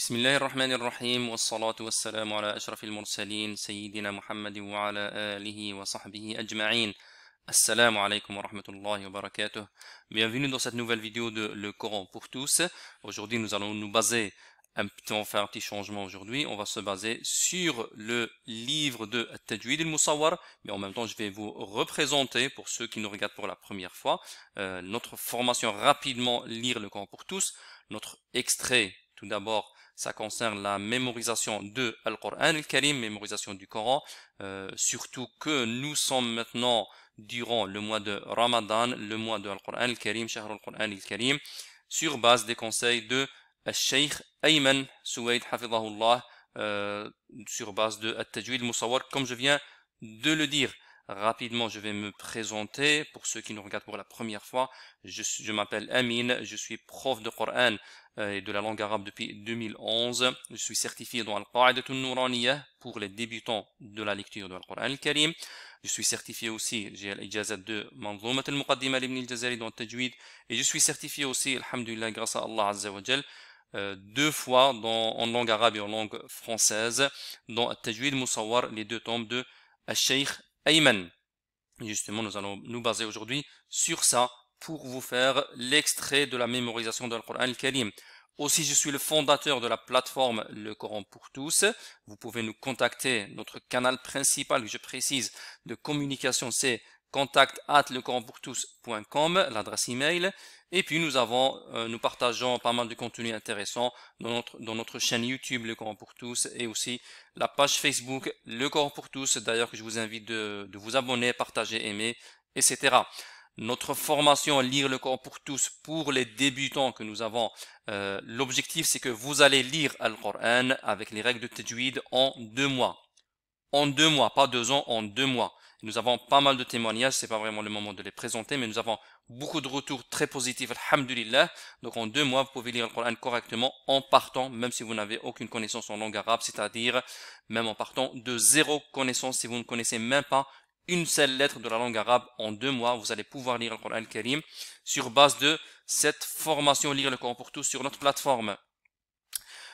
بسم الله الرحمن الرحيم والصلاة والسلام على أشرف المرسلين سيدنا محمد وعلى آله وصحبه أجمعين. Assalamu alaikum wa rahmatullahi wa barakatuh. Bienvenue dans cette nouvelle vidéo de Le Coran pour tous. Aujourd'hui, nous allons nous baser, on va faire un petit changement aujourd'hui. On va se baser sur le livre de Tajwid al-Musawwar, mais en même temps, je vais vous représenter, pour ceux qui nous regardent pour la première fois, notre formation rapidement lire le Coran pour tous. Notre extrait, tout d'abord, ça concerne la mémorisation de Al-Qur'an al-Karim, mémorisation du Coran, surtout que nous sommes maintenant durant le mois de Ramadan, le mois de Al-Qur'an al-Karim, Shahr al-Qur'an al-Karim, sur base des conseils de Sheikh Ayman Souaid Hafidahullah, sur base de At-Tajwid al-Musawwar, comme je viens de le dire. Rapidement, je vais me présenter pour ceux qui nous regardent pour la première fois. Je m'appelle Amin, je suis prof de Coran et de la langue arabe depuis 2011. Je suis certifié dans Al-Qa'idat al-Nuraniyah pour les débutants de la lecture de Al-Qur'an al-Karim. Je suis certifié aussi, j'ai l'ijazat de Manzoumat al-Muqaddima ibn al-Jazari dans Tajwid. Et je suis certifié aussi, alhamdulillah, grâce à Allah Azza wa Jal, 2 fois en langue arabe et en langue française, dans Tajwid Musawwar, les 2 tomes de Sheikh Ayman. Justement, nous allons nous baser aujourd'hui sur ça pour vous faire l'extrait de la mémorisation de Al-Qur'an al-Karim. Aussi, je suis le fondateur de la plateforme Le Coran pour tous. Vous pouvez nous contacter. Notre canal principal, je précise, de communication, c'est contact@lecoranpourtous.com, l'adresse email. Et puis nous partageons pas mal de contenu intéressant dans notre chaîne YouTube Le Coran pour tous et aussi la page Facebook Le Coran pour tous, d'ailleurs que je vous invite de vous abonner, partager, aimer, etc. Notre formation Lire le Coran pour tous pour les débutants que nous avons, l'objectif c'est que vous allez lire Al-Qur'an avec les règles de Tajwid en 2 mois. En 2 mois, pas 2 ans, en 2 mois. Nous avons pas mal de témoignages, c'est pas vraiment le moment de les présenter, mais nous avons beaucoup de retours très positifs, alhamdulillah. Donc en 2 mois, vous pouvez lire le Coran correctement en partant, même si vous n'avez aucune connaissance en langue arabe, c'est-à-dire même en partant de 0 connaissance, si vous ne connaissez même pas une seule lettre de la langue arabe. En 2 mois, vous allez pouvoir lire le Coran al-Karim sur base de cette formation Lire le Coran pour tous sur notre plateforme.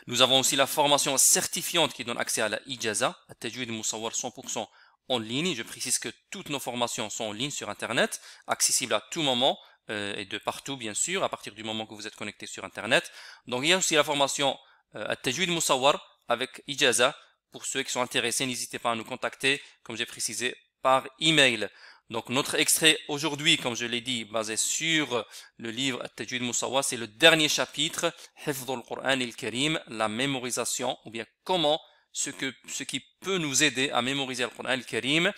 Nous avons aussi la formation certifiante qui donne accès à la Ijaza, à Tajwid al-Musawwar 100% en ligne. Je précise que toutes nos formations sont en ligne sur Internet, accessibles à tout moment et de partout bien sûr, à partir du moment que vous êtes connecté sur Internet. Donc il y a aussi la formation à Tajwid al-Musawwar avec Ijaza. Pour ceux qui sont intéressés, n'hésitez pas à nous contacter, comme j'ai précisé, par email. Donc notre extrait aujourd'hui, comme je l'ai dit, basé sur le livre At-Tajwid Musawwar, c'est le dernier chapitre, Hifdh al-Qur'an al-Karim, la mémorisation, ou bien comment, ce qui peut nous aider à mémoriser le Qur'an al-Karim.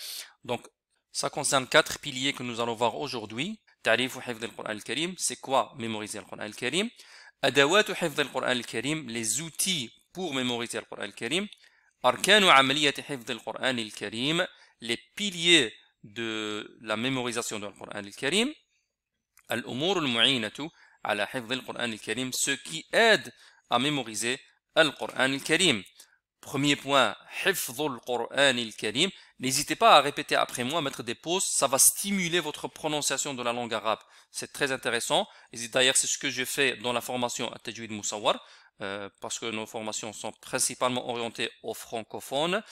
Donc ça concerne 4 piliers que nous allons voir aujourd'hui. Ta'rif Hifdh al-Qur'an al-Karim, c'est quoi mémoriser le Qur'an al-Karim? Adawat Hifdh al-Qur'an al-Karim, les outils pour mémoriser le Qur'an al-Karim. Arkanu Amaliyat Hifdh al-Qur'an al-Karim, les piliers de la mémorisation du Qur'an al-Karim. Al-Umur al-Mu'inatu ala Hifdh al-Qur'an al-Karim, ce qui aide à mémoriser le Qur'an al-Karim. Premier point, Hifdh al-Qur'an al-Karim. N'hésitez pas à répéter après moi, mettre des pauses, ça va stimuler votre prononciation de la langue arabe. C'est très intéressant. Et d'ailleurs, c'est ce que je fais dans la formation At-Tajwid Musawwar. Parce que nos formations sont principalement orientées aux francophones.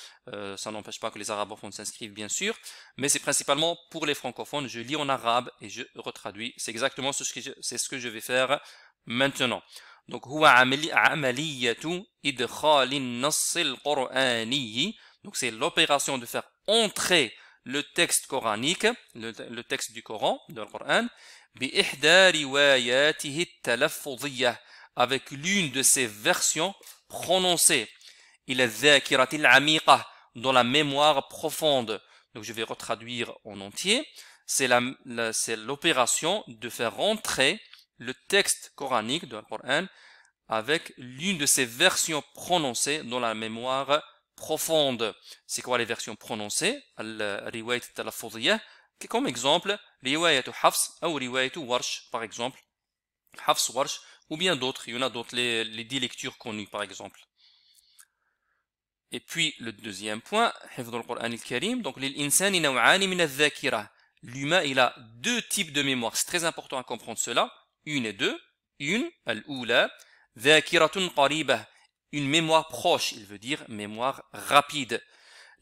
Ça n'empêche pas que les arabophones s'inscrivent bien sûr, mais c'est principalement pour les francophones. Je lis en arabe et je retraduis. C'est exactement ce que je vais faire maintenant. Donc, huwa amaliyatu idkhal an-nass al-qur'ani. Donc, c'est l'opération de faire entrer le texte coranique, le texte du Coran, de Coran, bi ihda riwayatihi at-talaffuziyah, avec l'une de ses versions prononcées, il est dans la mémoire profonde. Donc je vais retraduire en entier. C'est l'opération de faire rentrer le texte coranique de Coran avec l'une de ses versions prononcées dans la mémoire profonde. C'est quoi les versions prononcées? Al-riwayat al-talaffuziyah, comme exemple, riwayat Hafs ou riwayat Warsh, par exemple. Hafs, Warsh, ou bien d'autres, il y en a d'autres, les 10 lectures connues par exemple. Et puis le deuxième point, Hifdh al-Qur'an al-Karim, donc l'insani naw'ani min al-dhakira. L'humain, il a 2 types de mémoire, c'est très important à comprendre cela, une et deux. Une, al-oula, dhakiratun qaribah, une mémoire proche, il veut dire mémoire rapide.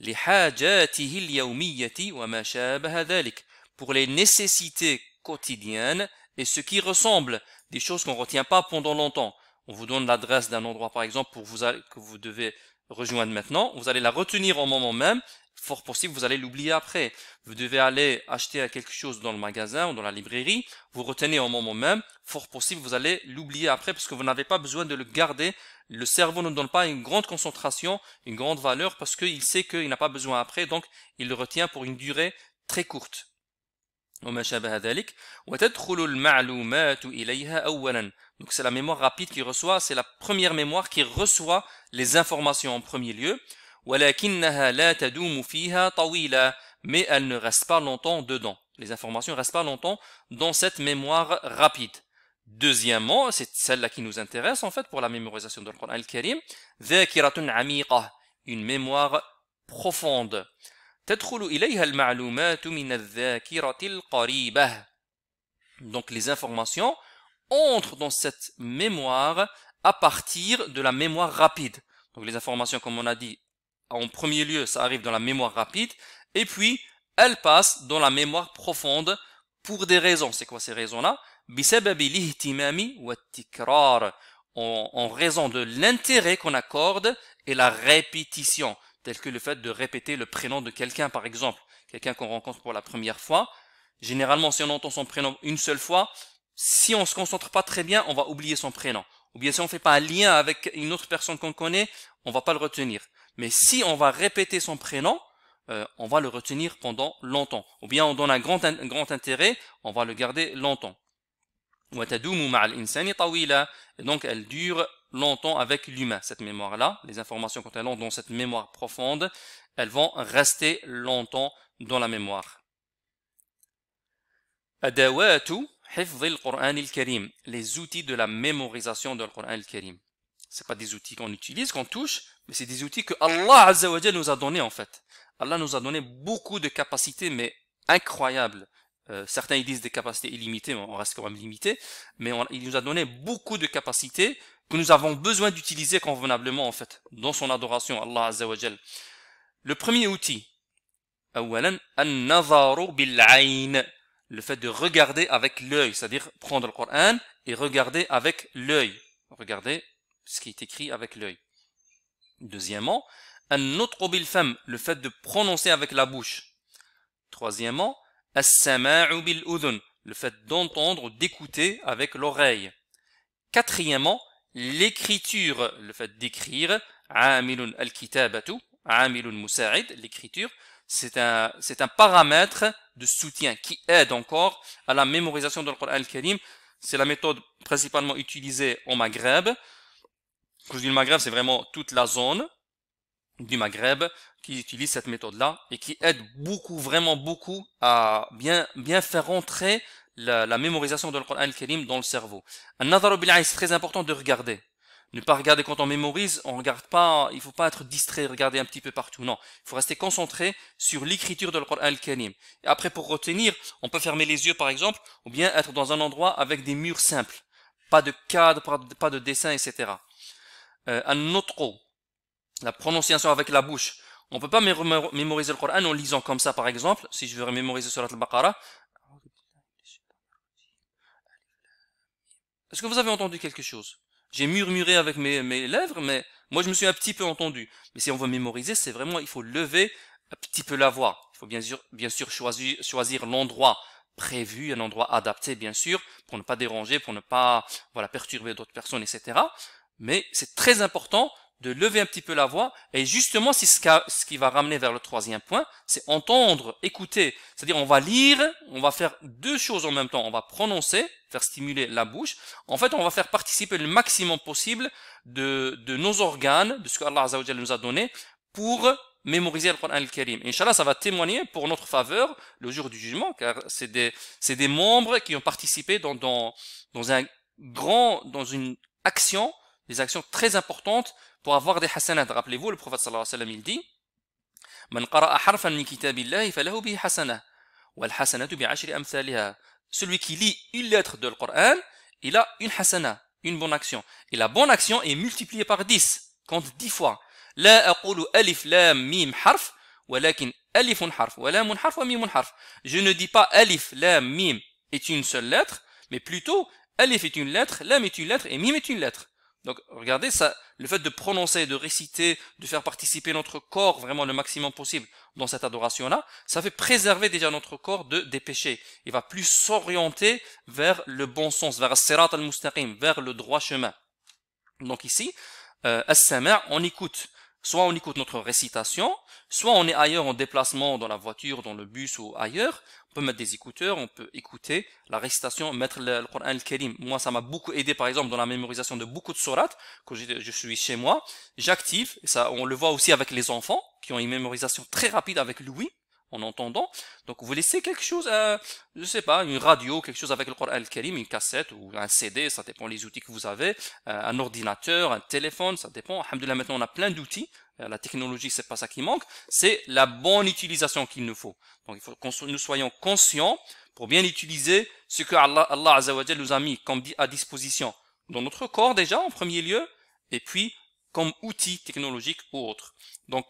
لحاجاته اليومية وما شابه ذلك, pour les nécessités quotidiennes et ce qui ressemble, des choses qu'on ne retient pas pendant longtemps. On vous donne l'adresse d'un endroit par exemple que vous devez rejoindre maintenant, vous allez la retenir au moment même, fort possible vous allez l'oublier après. Vous devez aller acheter quelque chose dans le magasin ou dans la librairie, vous retenez au moment même, fort possible vous allez l'oublier après parce que vous n'avez pas besoin de le garder. Le cerveau ne donne pas une grande concentration, une grande valeur parce qu'il sait qu'il n'a pas besoin après, donc il le retient pour une durée très courte. وما شابه ذلك وتدخل المعلومات إليها أولا. Donc c'est la mémoire rapide qui reçoit, c'est la première mémoire qui reçoit les informations en premier lieu. ولكنها لا تدوم فيها طويلا, mais elle ne reste pas longtemps dedans. Les informations ne restent pas longtemps dans cette mémoire rapide. Deuxièmement, c'est celle-là qui nous intéresse en fait pour la mémorisation du Coran al-Karim, ذاكرة عميقة, une mémoire profonde. تدخل إليها المعلومات من الذاكرة القريبة. Donc les informations entrent dans cette mémoire à partir de la mémoire rapide. Donc les informations, comme on a dit, en premier lieu, ça arrive dans la mémoire rapide, et puis elles passent dans la mémoire profonde pour des raisons. C'est quoi ces raisons-là? بسبب الاهتمام والتكرار, en raison de l'intérêt qu'on accorde et la répétition, tel que le fait de répéter le prénom de quelqu'un par exemple, quelqu'un qu'on rencontre pour la première fois. Généralement, si on entend son prénom une seule fois, si on se concentre pas très bien, on va oublier son prénom. Ou bien si on fait pas un lien avec une autre personne qu'on connaît, on va pas le retenir. Mais si on va répéter son prénom, on va le retenir pendant longtemps. Ou bien on donne un grand intérêt, on va le garder longtemps. وتدوم مع الإنسان طويلا, et donc elle dure longtemps avec l'humain, cette mémoire-là. Les informations, quand elles ont dans cette mémoire profonde, elles vont rester longtemps dans la mémoire. أدوات حفظ القرآن الكريم, les outils de la mémorisation du Coran al-Karim. C'est pas des outils qu'on utilise, qu'on touche, mais c'est des outils que Allah Azza wa Jalla nous a donnés en fait. Allah nous a donné beaucoup de capacités, mais incroyables. Certains ils disent des capacités illimitées, mais on reste quand même limité. Mais il nous a donné beaucoup de capacités que nous avons besoin d'utiliser convenablement en fait, dans son adoration, Allah Azza wa Jalla. Le premier outil, أولاً النظر بالعين, le fait de regarder avec l'œil, c'est-à-dire prendre le Coran et regarder avec l'œil. Regarder ce qui est écrit avec l'œil. Deuxièmement, النطق بالفم, le fait de prononcer avec la bouche. Troisièmement, السماع بالأذن, le fait d'entendre, d'écouter avec l'oreille. Quatrièmement, l'écriture, le fait d'écrire, عامل الكتابة, عامل مساعد, l'écriture, c'est un paramètre de soutien qui aide encore à la mémorisation du Coran al-Karim. C'est la méthode principalement utilisée au Maghreb. Quand je dis le Maghreb, c'est vraiment toute la zone du Maghreb qui utilise cette méthode-là et qui aide beaucoup, vraiment beaucoup à bien faire rentrer la mémorisation du Coran al-Karim dans le cerveau. An-nadharu bil-ayn, c'est très important de regarder. Ne pas regarder quand on mémorise, on regarde pas, il faut pas être distrait, regarder un petit peu partout, non. Il faut rester concentré sur l'écriture de Coran al-Karim. Et après, pour retenir, on peut fermer les yeux par exemple, ou bien être dans un endroit avec des murs simples. Pas de cadre, pas de dessin, etc. An-nutqu, la prononciation avec la bouche. On peut pas mémoriser le Coran en lisant comme ça par exemple, si je veux mémoriser Surat al-Baqarah. Est-ce que vous avez entendu quelque chose? J'ai murmuré avec mes lèvres, mais moi je me suis un petit peu entendu. Mais si on veut mémoriser, c'est vraiment, il faut lever un petit peu la voix. Il faut bien sûr choisir l'endroit prévu, un endroit adapté bien sûr, pour ne pas déranger, pour ne pas perturber d'autres personnes, etc. Mais c'est très important de lever un petit peu la voix, et justement c'est ce qui va ramener vers le troisième point, c'est entendre, écouter, c'est-à-dire on va lire, on va faire deux choses en même temps, on va prononcer, faire stimuler la bouche, en fait on va faire participer le maximum possible de nos organes, de ce que Allah Azza wa Jalla nous a donné, pour mémoriser le Coran al-Karim. Inch'Allah, ça va témoigner pour notre faveur le jour du jugement, car c'est des membres qui ont participé dans une action, des actions très importantes pour avoir des hasanat. Rappelez-vous, le prophète sallallahu alayhi wa sallam, il dit Man qara'a harfan min kitabillahi falahu bihi hasanah wal hasanatu bi'ashri amthaliha. Celui qui lit une lettre de Coran, il a une hasana, une bonne action. Et la bonne action est multipliée par 10. compte 10 fois. لا أقول ألف لام ميم حرف ولكن ألف حرف ولام حرف وميم حرف. Je ne dis pas ألف لام ميم est une seule lettre, mais plutôt ألف est une lettre, لام est une lettre et mim est une lettre. Donc regardez ça, le fait de prononcer, de réciter, de faire participer notre corps vraiment le maximum possible dans cette adoration-là, ça fait préserver déjà notre corps des péchés. Il va plus s'orienter vers le bon sens, vers as-sirat al-mustaqim, vers le droit chemin. Donc ici, as-sama', on écoute. Soit on écoute notre récitation, soit on est ailleurs en déplacement, dans la voiture, dans le bus ou ailleurs. On peut mettre des écouteurs, on peut écouter la récitation, mettre le Coran al-Karim. Moi, ça m'a beaucoup aidé, par exemple, dans la mémorisation de beaucoup de sourates. Quand je suis chez moi, j'active, et ça, on le voit aussi avec les enfants, qui ont une mémorisation très rapide avec l'ouïe, en entendant. Donc, vous laissez quelque chose, je sais pas, une radio, quelque chose avec le Coran al-Karim, une cassette ou un CD, ça dépend des outils que vous avez, un ordinateur, un téléphone, ça dépend. Alhamdoulilah, maintenant, on a plein d'outils. La technologie, c'est pas ça qui manque, c'est la bonne utilisation qu'il nous faut. Donc, il faut que nous soyons conscients pour bien utiliser ce que Allah Azza wa Jal nous a mis comme à disposition dans notre corps déjà, en premier lieu, et puis comme outil technologique ou autre. Donc,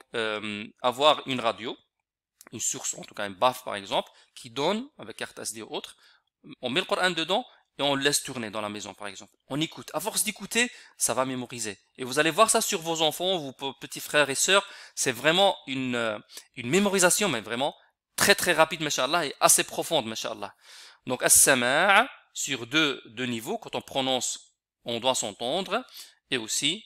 avoir une radio, une source, en tout cas un BAF par exemple, qui donne, avec carte SD ou autre, on met le Coran dedans, et on le laisse tourner dans la maison par exemple. On écoute. À force d'écouter, ça va mémoriser. Et vous allez voir ça sur vos enfants, vos petits frères et sœurs. C'est vraiment une mémorisation, mais vraiment très très rapide, mashallah, et assez profonde, mashallah. Donc, as-sama' sur deux niveaux. Quand on prononce, on doit s'entendre. Et aussi,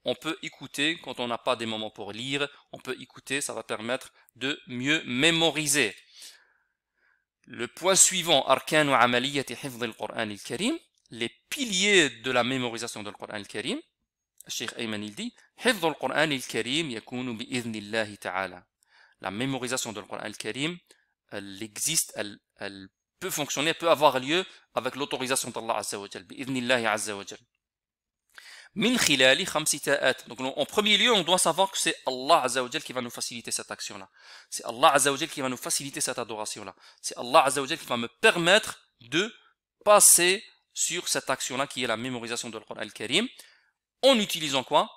on peut écouter quand on n'a pas des moments pour lire. On peut écouter, ça va permettre de mieux mémoriser. Le point suivant, arkanu amaliyati hifdh al-Qur'an al-Karim, les piliers de la mémorisation du Qur'an al-Karim. Cheikh Ayman il dit, hifdh al-Qur'an al-Karim yakunu bi'idhnillahi ta'ala. La mémorisation du Qur'an al-Karim, elle existe, elle peut fonctionner, elle peut avoir lieu avec l'autorisation d'Allah Azza wa Jal, bi'idhnillahi Azza wa Jal. Min khilali khamsi ta'at. Donc en premier lieu, on doit savoir que c'est Allah Azza wa Jal qui va nous faciliter cette action-là. C'est Allah Azza wa Jal qui va nous faciliter cette adoration-là. C'est Allah Azza wa Jal qui va me permettre de passer sur cette action-là qui est la mémorisation de l'Qur'an al-Karim. En utilisant quoi?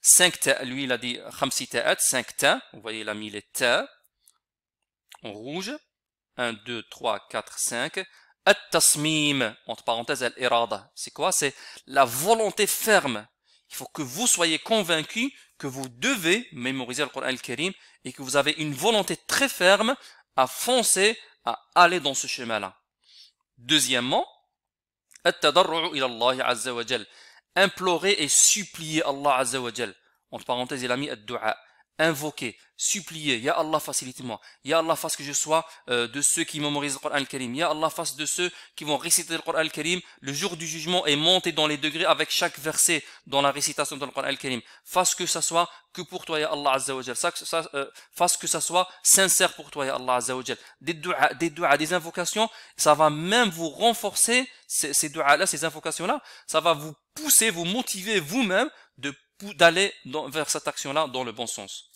5 ta. Lui, il a dit khamsi ta'at, 5 ta. Vous voyez, il a mis les ta en rouge. 1, 2, 3, 4, 5. At-tasmim, entre parenthèses, al-irada. C'est quoi? C'est la volonté ferme. Il faut que vous soyez convaincus que vous devez mémoriser le Coran al-Karim et que vous avez une volonté très ferme à foncer, à aller dans ce chemin-là. Deuxièmement, at-tadarru'u ila Allah Azza wa Jal. Implorer et supplier Allah Azza wa Jal. Entre parenthèses, il a mis ad-du'a. Invoquer, supplier, Ya Allah facilite-moi, Ya Allah fasse que je sois de ceux qui mémorisent le Coran al-Karim, Ya Allah fasse de ceux qui vont réciter le Coran al-Karim le jour du jugement et monter dans les degrés avec chaque verset dans la récitation du Coran al-Karim. Fasse que ça soit que pour toi, Ya Allah Azza wa Jal. Fasse que ça soit sincère pour toi, Ya Allah Azza wa Jal. Des du'a, des invocations, ça va même vous renforcer, ces du'a-là, ces invocations-là, ça va vous pousser, vous motiver vous-même d'aller vers cette action-là dans le bon sens.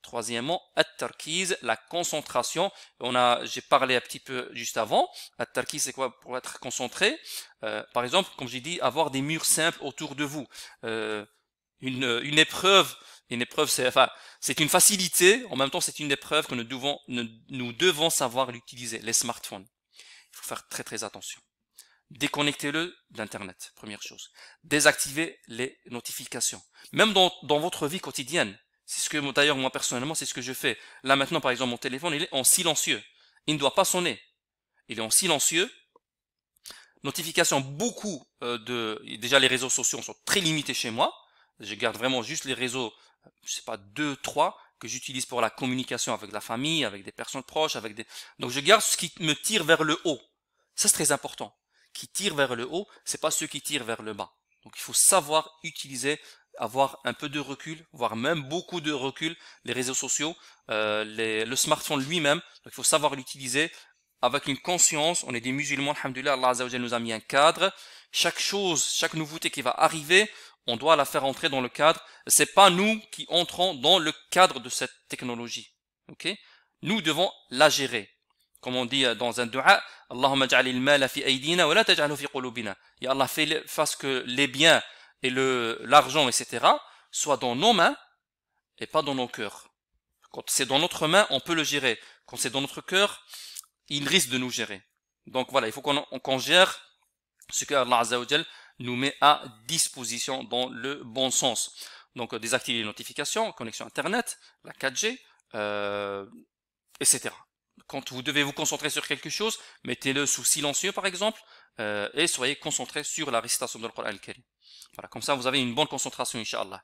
Troisièmement, at-tarkiz, la concentration. J'ai parlé un petit peu juste avant. At-tarkiz, c'est quoi? Pour être concentré. Par exemple, comme j'ai dit, avoir des murs simples autour de vous. Une épreuve, c'est une facilité. En même temps, c'est une épreuve que nous devons savoir l'utiliser. Les smartphones. Il faut faire très très attention. Déconnectez-le d'Internet, première chose. Désactivez les notifications. Même dans votre vie quotidienne. C'est ce que, d'ailleurs, moi, personnellement, c'est ce que je fais. Là, maintenant, par exemple, mon téléphone, il est en silencieux. Il ne doit pas sonner. Il est en silencieux. Notification, déjà, les réseaux sociaux sont très limités chez moi. Je garde vraiment juste les réseaux, je sais pas, 2, 3, que j'utilise pour la communication avec la famille, avec des personnes proches, donc je garde ce qui me tire vers le haut. Ça, c'est très important. Qui tire vers le haut, c'est pas ceux qui tirent vers le bas. Donc il faut savoir utiliser, avoir un peu de recul, voire même beaucoup de recul, les réseaux sociaux, le smartphone lui-même. Donc il faut savoir l'utiliser avec une conscience. On est des musulmans, alhamdoulilah, Allah Azza wa Jalla nous a mis un cadre. Chaque chose, chaque nouveauté qui va arriver, on doit la faire entrer dans le cadre. C'est pas nous qui entrons dans le cadre de cette technologie. Ok? Nous devons la gérer. Comme on dit dans un dua, Allahumma ja'alil mala fi aydina wa la taj'alhu fi qulubina. Ya Allah, fasse que les biens et l'argent, etc., soit dans nos mains et pas dans nos cœurs. Quand c'est dans notre main, on peut le gérer. Quand c'est dans notre cœur, il risque de nous gérer. Donc voilà, il faut qu'on gère ce que Allah Azza wa Jal nous met à disposition dans le bon sens. Donc désactiver les notifications, connexion Internet, la 4G, etc. Quand vous devez vous concentrer sur quelque chose, mettez-le sous silencieux par exemple, et soyez concentré sur la récitation du Coran al-Karim. Voilà, comme ça vous avez une bonne concentration, Inch'Allah.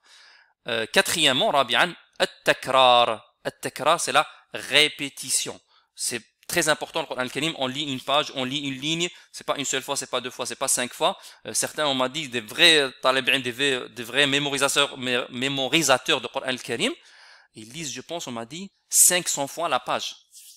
Quatrièmement, Rabi'an, at-takrar. At-takrar, c'est la répétition. C'est très important, le Coran al-Karim, on lit une page, on lit une ligne, c'est pas une seule fois, c'est pas deux fois, c'est pas 5 fois. Certains, on m'a dit, des vrais talibins, des vrais mémorisateurs de Coran al-Karim, ils lisent, je pense, on m'a dit, 500 fois la page.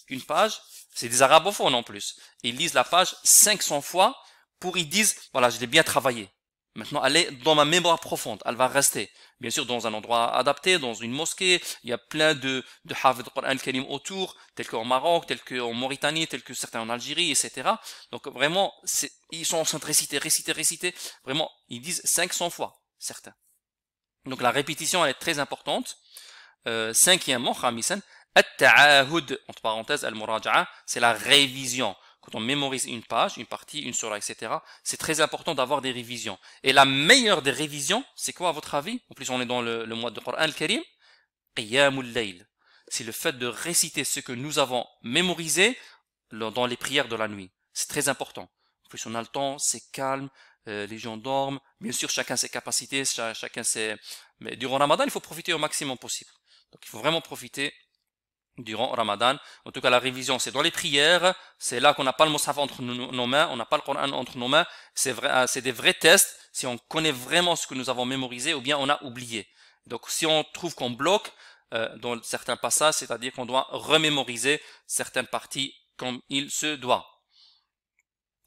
Une page, c'est des arabophones en plus. Ils lisent la page 500 fois pour ils disent, voilà, je l'ai bien travaillé. Maintenant, elle est dans ma mémoire profonde, elle va rester. Bien sûr, dans un endroit adapté, dans une mosquée, il y a plein de hafid de Coran al-Karim autour, tels qu'en Maroc, tels qu'en Mauritanie, tels que certains en Algérie, etc. Donc vraiment, ils sont en train de réciter. Vraiment, ils disent 500 fois, certains. Donc la répétition, elle est très importante. Cinquièmement, khamisan, at-ta'ahud, entre parenthèses, al-muraja'a, c'est la révision. Quand on mémorise une page, une partie, une surah, etc., c'est très important d'avoir des révisions. Et la meilleure des révisions, c'est quoi à votre avis? En plus, on est dans le mois de Coran al-Karim. Qiyamul layl. C'est le fait de réciter ce que nous avons mémorisé dans les prières de la nuit. C'est très important. En plus, on a le temps, c'est calme, les gens dorment. Bien sûr, chacun ses capacités, chacun ses... Mais durant Ramadan, il faut profiter au maximum possible. Donc, il faut vraiment profiter durant Ramadan. En tout cas, la révision, c'est dans les prières. C'est là qu'on n'a pas le Mus'haf entre nos mains, on n'a pas le Coran entre nos mains. C'est vrai, c'est des vrais tests. Si on connaît vraiment ce que nous avons mémorisé, ou bien on a oublié. Donc, si on trouve qu'on bloque dans certains passages, c'est-à-dire qu'on doit remémoriser certaines parties comme il se doit.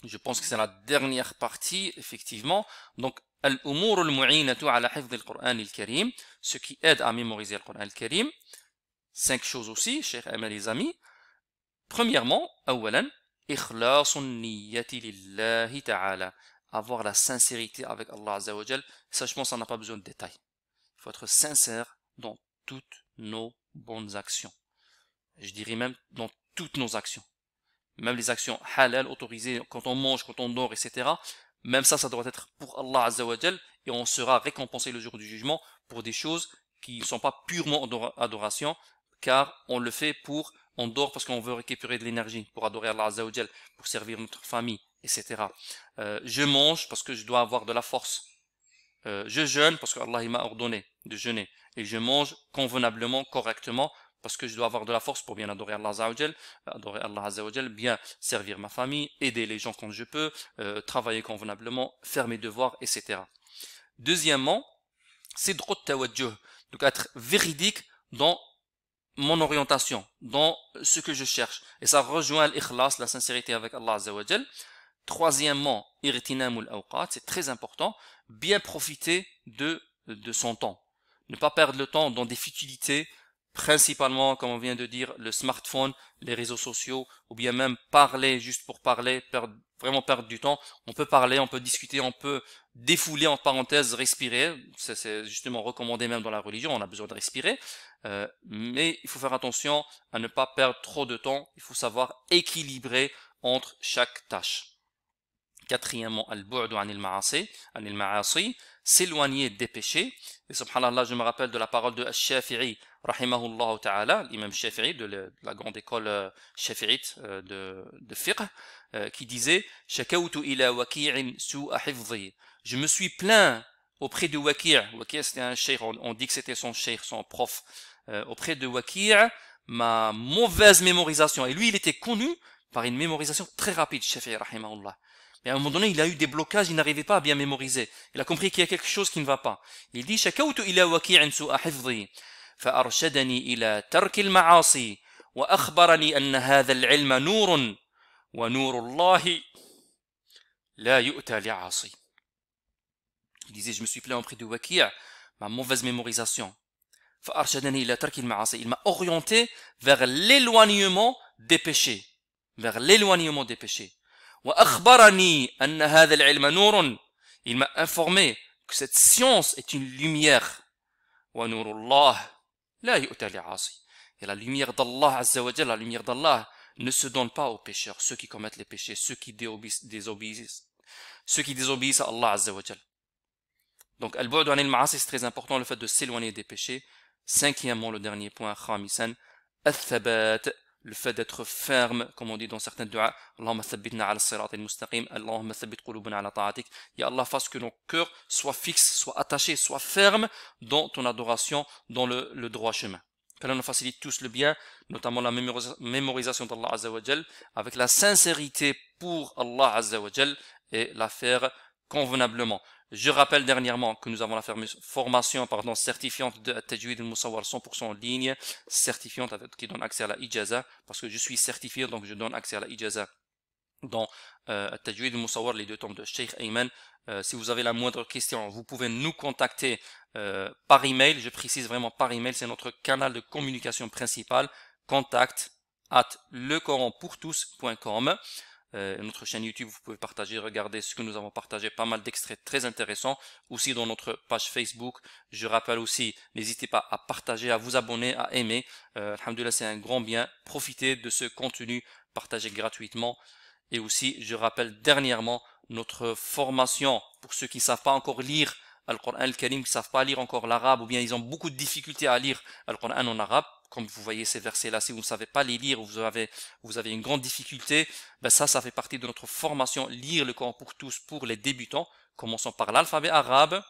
Je pense que c'est la dernière partie, effectivement. Donc, al-umur al-mu'inatu ala hifdh al-Qur'an al-Karim, ce qui aide à mémoriser le Qur'an al-Karim. 5 choses aussi, chers amis les amis. Premièrement, awalan, ikhlasun niyyati lillahi ta'ala. Avoir la sincérité avec Allah Azza wa Jal. Ça, je pense, ça n'a pas besoin de détails. Il faut être sincère dans toutes nos bonnes actions. Je dirais même dans toutes nos actions. Même les actions halal, autorisées, quand on mange, quand on dort, etc. Même ça doit être pour Allah Azza wa Jal. Et on sera récompensé le jour du jugement pour des choses qui ne sont pas purement adoration, car on le fait on dort parce qu'on veut récupérer de l'énergie pour adorer Allah Azza wa Jal, pour servir notre famille, etc. Je mange parce que je dois avoir de la force. Je jeûne parce que Allah m'a ordonné de jeûner. Et je mange convenablement, correctement, parce que je dois avoir de la force pour bien adorer Allah Azza wa Jal, bien servir ma famille, aider les gens quand je peux, travailler convenablement, faire mes devoirs, etc. Deuxièmement, c'est sidqut tawajjuh, donc être véridique dans mon orientation, dans ce que je cherche. Et ça rejoint l'ikhlas, la sincérité avec Allah Azza wa Jal. Troisièmement, irtinamul awqat, c'est très important, bien profiter de son temps. Ne pas perdre le temps dans des futilités, principalement, comme on vient de dire, le smartphone, les réseaux sociaux, ou bien même parler juste pour parler, vraiment perdre du temps. On peut parler, on peut discuter, on peut défouler, en parenthèse, respirer. C'est justement recommandé même dans la religion, on a besoin de respirer. Mais il faut faire attention à ne pas perdre trop de temps. Il faut savoir équilibrer entre chaque tâche. Quatrièmement, al-bu'du anil ma'asi, s'éloigner des péchés. Et subhanallah, je me rappelle de la parole de Al-Shafi'i, rahimahullah ta'ala, l'imam Shafi'i de la grande école shafi'ite de fiqh, qui disait « Shakawtu ila waki'in su'a hifdhi » Je me suis plaint auprès de Waki'. Waki' c'était un cheikh, on dit que c'était son cheikh, son prof. Auprès de Waki', ma mauvaise mémorisation. Et lui, il était connu par une mémorisation très rapide, Shafi'i, rahimahullah. Mais à un moment donné, il a eu des blocages, il n'arrivait pas à bien mémoriser. Il a compris qu'il y a quelque chose qui ne va pas. Il dit, شكوت إلى وكيع سوء حفظي فأرشدني إلى ترك المعاصي وأخبرني أن هذا العلم نور ونور الله لا يؤتى لعاصي. Il disait, je me suis plaint auprès de Waki', ma mauvaise mémorisation. فأرشدني إلى ترك المعاصي. Il m'a orienté vers l'éloignement des péchés. Vers l'éloignement des péchés. وأخبرني أن هذا العلم نور. Il m'a informé que cette science est une lumière. وَنُورُ اللَّهِ لَا يُؤْتَى لِعَاصِي. Et la lumière d'Allah Azza wa Jal, la lumière d'Allah ne se donne pas aux pécheurs, ceux qui commettent les péchés, ceux qui désobéissent à Allah Azza wa Jal. Donc, al-bu'd anil ma'asi, c'est très important, le fait de s'éloigner des péchés. Cinquièmement, le dernier point, khamisan, al-thabat, le fait d'être ferme, comme on dit dans certains du'a, Allahumma thabbitna ala sirat al-mustaqim, Allahumma thabbit qulubana ala ta'atik. Ya Allah, fasse que nos cœurs soient fixes, soient attachés, soient fermes dans ton adoration, dans le droit chemin. Qu'Allah nous facilite tous le bien, notamment la mémorisation d'Allah Azza wa Jal, avec la sincérité pour Allah Azza wa Jal, et la faire convenablement. Je rappelle dernièrement que nous avons la formation certifiante de Tajwid al-Musawwar 100% en ligne, certifiante qui donne accès à la ijaza, parce que je suis certifié, donc je donne accès à la ijaza dans Tajwid al-Musawwar, les deux tomes de Sheikh Ayman. Si vous avez la moindre question, vous pouvez nous contacter par email. Je précise vraiment par email, c'est notre canal de communication principal, contact@lecoranpourtous.com. Notre chaîne YouTube, vous pouvez partager, regarder ce que nous avons partagé, pas mal d'extraits très intéressants, aussi dans notre page Facebook. Je rappelle aussi, n'hésitez pas à partager, à vous abonner, à aimer. Alhamdoulilah, c'est un grand bien. Profitez de ce contenu partagé gratuitement. Et aussi, je rappelle dernièrement notre formation pour ceux qui ne savent pas encore lire Al-Qur'an al-Karim, qui ne savent pas lire encore l'arabe, ou bien ils ont beaucoup de difficultés à lire Al-Qur'an en arabe. Comme vous voyez ces versets-là, si vous ne savez pas les lire, vous avez une grande difficulté, ben ça fait partie de notre formation, lire le Coran pour tous, pour les débutants. Commençons par l'alphabet arabe,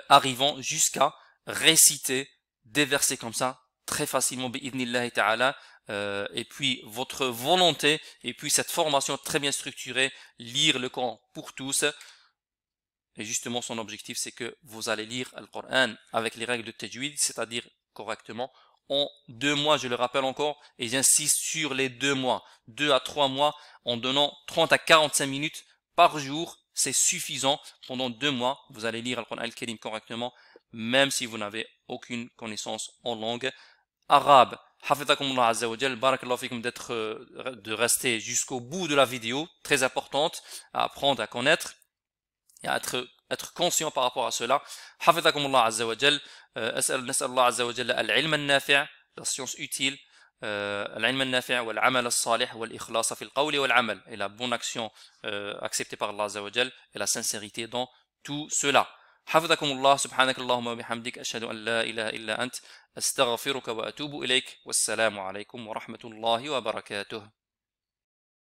arrivant jusqu'à réciter des versets comme ça, très facilement, bi'idnillahi ta'ala, et puis votre volonté, et puis cette formation très bien structurée, lire le Coran pour tous. Et justement, son objectif, c'est que vous allez lire le Coran avec les règles de Tajwid, c'est-à-dire correctement, en 2 mois, je le rappelle encore, et j'insiste sur les 2 mois, 2 à 3 mois, en donnant 30 à 45 minutes par jour, c'est suffisant. Pendant 2 mois, vous allez lire le Coran al-Karim correctement, même si vous n'avez aucune connaissance en langue arabe. Hafidhakumullah Azza wa Jal, barakallahu fikum de rester jusqu'au bout de la vidéo, très importante, à apprendre à connaître, et à être conscient par rapport à cela. Hafidhakumullah Azza wa Jal, نسأل الله عز وجل العلم النافع, la science utile, العلم النافع والعمل الصالح والإخلاص في القول والعمل, et la bonne action acceptée par Allah Azza wa Jal, et la sincérité dans tout cela. حفظكم الله سبحانك اللهم وبحمدك أشهد أن لا إله إلا أنت أستغفرك وأتوب إليك والسلام عليكم ورحمة الله وبركاته.